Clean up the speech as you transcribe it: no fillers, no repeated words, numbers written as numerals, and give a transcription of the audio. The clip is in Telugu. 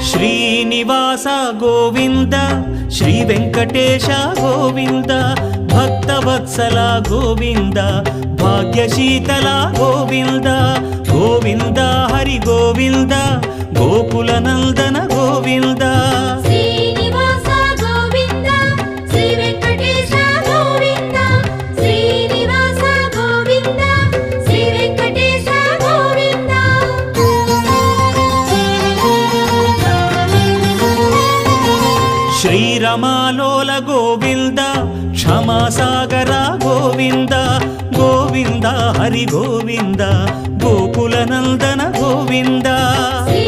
శ్రీనివాస గోవింద శ్రీ వెంకటేశ గోవింద భక్తవత్సల గోవింద భాగ్యశీతల గోవింద గోవింద హరి గోవింద గోకుల నందన గోవింద శ్రీనివాస గోవింద శ్రీ వెంకటేశ గోవింద శ్రీనివాస గోవింద శ్రీ వెంకటేశ గోవింద శ్రీరమాలోల గోవింద క్షమాసాగర గోవింద గోవింద హరి గోవింద గోకుల నందన గోవింద శ్రీ